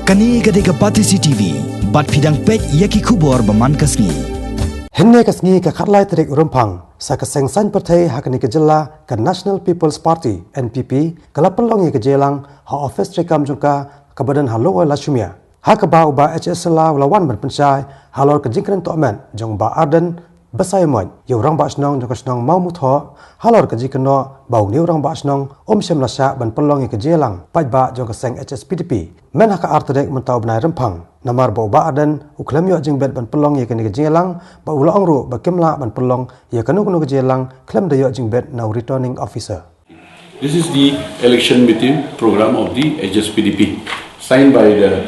Kani gadega Patisi TV, bat fidang pek yaki kubor baman kasngi. Henne kasngi ka khatlai trek rumpang sa kaseng san perthai hakani ke jilla ka National People's Party NPP kalapalongi ke jelang ha office trekam jungka ka badan halo la shumia ha ka ba uba HS la lawan ban penchai halor ke jingkran to men jong ba arden basai moy yo rang ba snong jong snong mau mu tho halor ke jikno bau new rang ba snong sem la sha ban pelongi ke jelang pai ba jong kaseng HS PDP men ha ka artrek mentau benai rumpang namar bau ba adan uklam yo jing bet ban pelong ye kene ke jelang ba ula ongru ba kemla ban pelong ye kanu ke jelang klam de yo jing bet now returning officer. This is the election meeting program of the HSPDP signed by the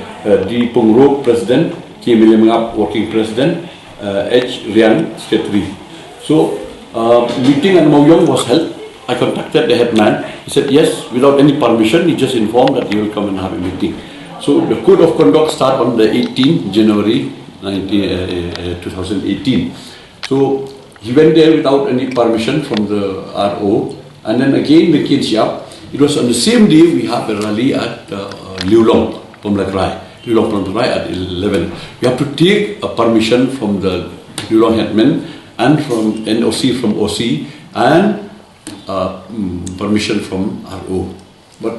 Pungro President, Kim Limangap Working President, H. Rian Secretary. So meeting at Mauyong was held. I contacted the headman. He said yes, without any permission. He just informed that he will come and have a meeting. So the code of conduct start on the 18th January 2018. So he went there without any permission from the RO, and then again the kids up. It was on the same day we have a rally at Liulong, Pomlakrai. Liulong Pomlakrai at 11. We have to take a permission from the Liulong headman and from NOC from OC and permission from RO. But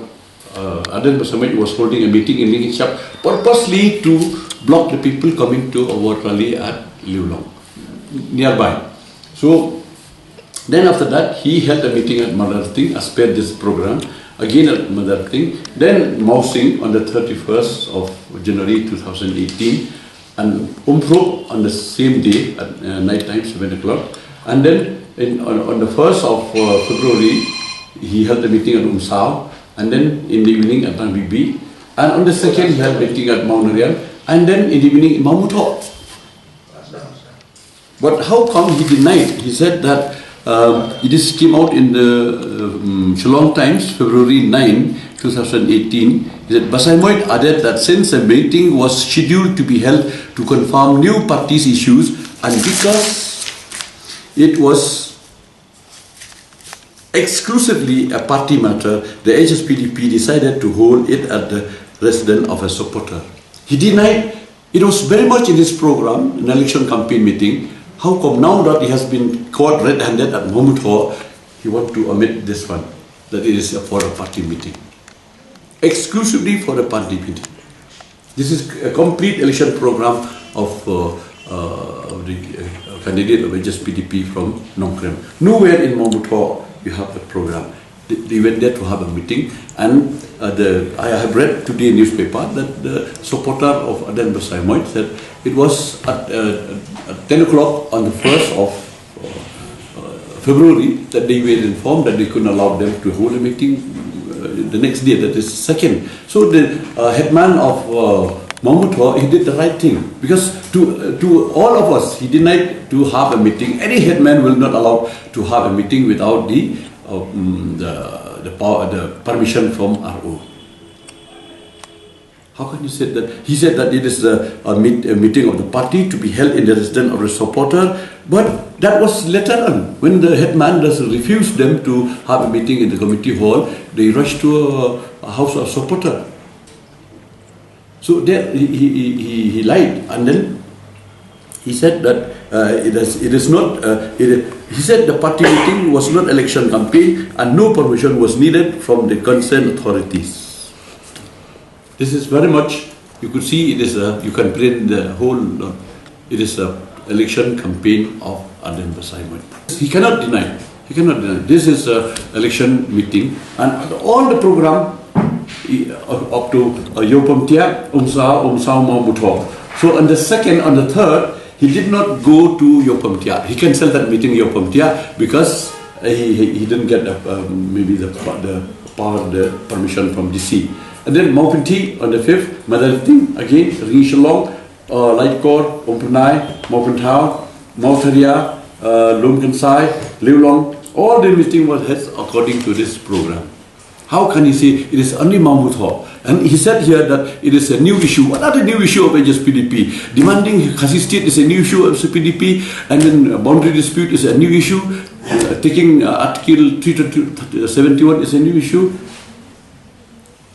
Adan Basamaj was holding a meeting in Lingichap purposely to block the people coming to our rally at Liulong, nearby. So then after that, he held a meeting at Madarting as per this program, again at Madarting, then Mausing on the 31st of January 2018, and Umpro on the same day at night time, 7 o'clock, and then on the 1st of February, he held a meeting at Umsao, and then in the evening at Bibi, and on the 2nd he held a meeting at Mount Narian, and then in the evening in Mamutho. But how come he denied? He said that it is came out in the Shillong Times, February 9, 2018. He said Basai Moit added that since a meeting was scheduled to be held to confirm new parties' issues, and because it was exclusively a party matter, the HSPDP decided to hold it at the residence of a supporter. He denied it was very much in his program, an election campaign meeting. How come now that he has been caught red-handed at Mamutho, he wants to omit this one, that it is for a party meeting. Exclusively for a party meeting. This is a complete election program of the candidate of HSPDP from Nongkrem. Nowhere in Mamutho you have a program. They went there to have a meeting, and I have read today newspaper that the supporter of Adan Basai Moit said it was at 10 o'clock on the 1st of February that they were informed that they couldn't allow them to hold a meeting the next day, that is 2nd. So the headman of Mamutho, he did the right thing, because to all of us, he denied to have a meeting. Any headman will not allow to have a meeting without the permission from RO. How can you say that? He said that it is a meeting of the party to be held in the residence of the supporter, but that was later on. When the headman refused them to have a meeting in the committee hall, they rushed to a house of supporter. So there he lied, and then he said that it is not. He said the party meeting was not election campaign and no permission was needed from the concerned authorities. This is very much, you could see it is you can print the whole, it is a election campaign of Adan Basai Moit. He cannot deny. This is a election meeting, and all the program up to Yopam Tia, Umsao Mamutho. So on the 2nd, on the 3rd, he did not go to Yopam Tia. He cancelled that meeting in Yopam Tia because he didn't get maybe the permission from DC. And then Maupinti on the 5th, Madalating again, Ringshallong, Lightcore, Umpanai, Maupintao, Mautaria, Lumkansai, Liulong. All the meeting was held according to this program. How can he say it is only Mamutho? And he said here that it is a new issue. What are the new issue of HSPDP? Demanding Khasi State is a new issue of PDP, and then boundary dispute is a new issue. Taking Article 371 is a new issue.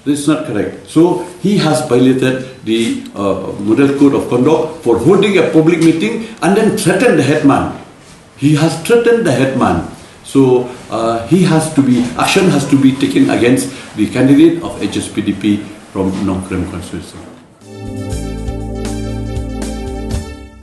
This is not correct. So he has violated the Model Code of Conduct for holding a public meeting and then threatened the headman. He has threatened the headman. So action has to be taken against the candidate of HSPDP from Nongkrem constituency.